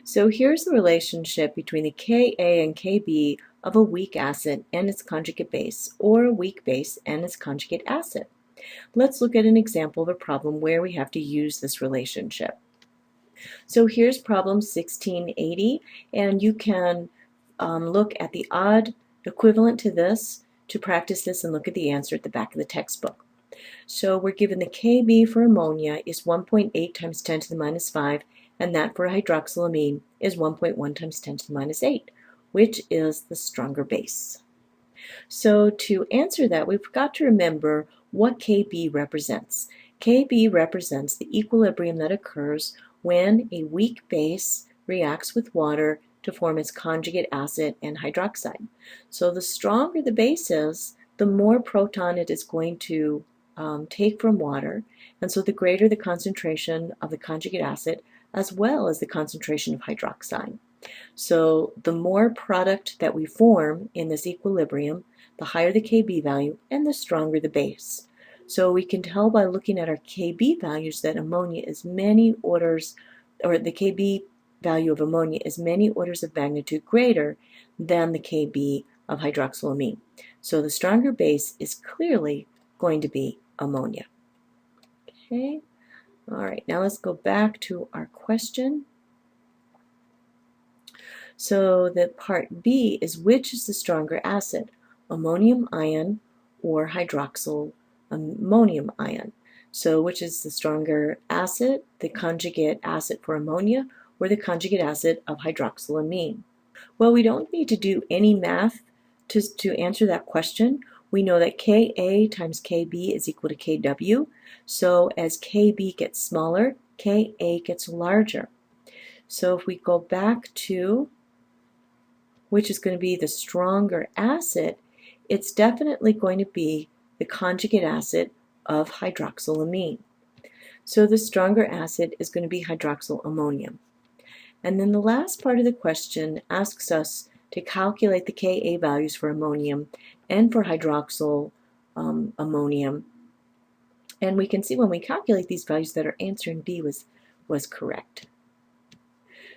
So here's the relationship between the Ka and Kb of a weak acid and its conjugate base, or a weak base and its conjugate acid. Let's look at an example of a problem where we have to use this relationship. So here's problem 1680, and you can look at the odd equivalent to this to practice this and look at the answer at the back of the textbook. So we're given the Kb for ammonia is 1.8 times 10 to the minus 5, and that for hydroxylamine is 1.1 times 10 to the minus 8, which is the stronger base. So to answer that, we've got to remember what Kb represents. Kb represents the equilibrium that occurs when a weak base reacts with water to form its conjugate acid and hydroxide. So the stronger the base is, the more proton it is going to take from water, and so the greater the concentration of the conjugate acid as well as the concentration of hydroxide. So the more product that we form in this equilibrium, the higher the Kb value and the stronger the base. So we can tell by looking at our Kb values that ammonia is many orders, or the Kb value of ammonia is many orders of magnitude greater than the Kb of hydroxylamine. So the stronger base is clearly going to be ammonia. Okay, all right, now let's go back to our question. So the part B is, which is the stronger acid, ammonium ion or hydroxyl ammonium ion? So which is the stronger acid, the conjugate acid for ammonia or the conjugate acid of hydroxylamine? Well, we don't need to do any math to answer that question. We know that Ka times Kb is equal to Kw. So as Kb gets smaller, Ka gets larger. So if we go back to which is going to be the stronger acid, it's definitely going to be the conjugate acid of hydroxylamine. So the stronger acid is going to be hydroxyl ammonium. And then the last part of the question asks us to calculate the Ka values for ammonium and for hydroxyl ammonium. And we can see when we calculate these values that our answer in B was correct.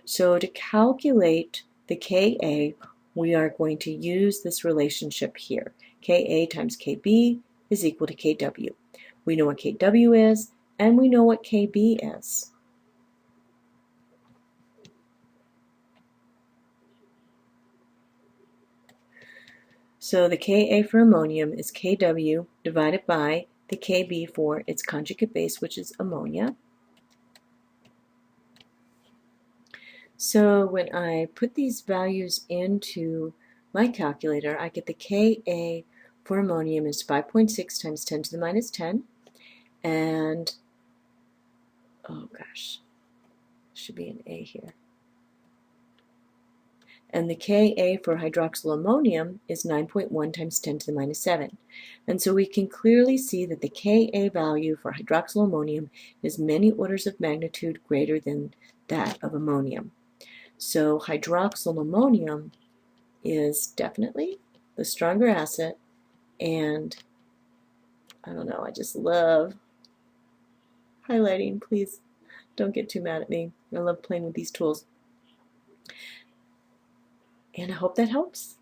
So to calculate the Ka, we are going to use this relationship here. Ka times Kb is equal to Kw. We know what Kw is, and we know what Kb is. So the Ka for ammonium is Kw divided by the Kb for its conjugate base, which is ammonia. So when I put these values into my calculator, I get the Ka for ammonium is 5.6 times 10 to the minus 10, and oh gosh, should be an A here. And the Ka for hydroxyl ammonium is 9.1 times 10 to the minus 7. And so we can clearly see that the Ka value for hydroxyl ammonium is many orders of magnitude greater than that of ammonium. So hydroxyl ammonium is definitely the stronger acid, and I don't know, I just love highlighting. Please don't get too mad at me. I love playing with these tools. And I hope that helps.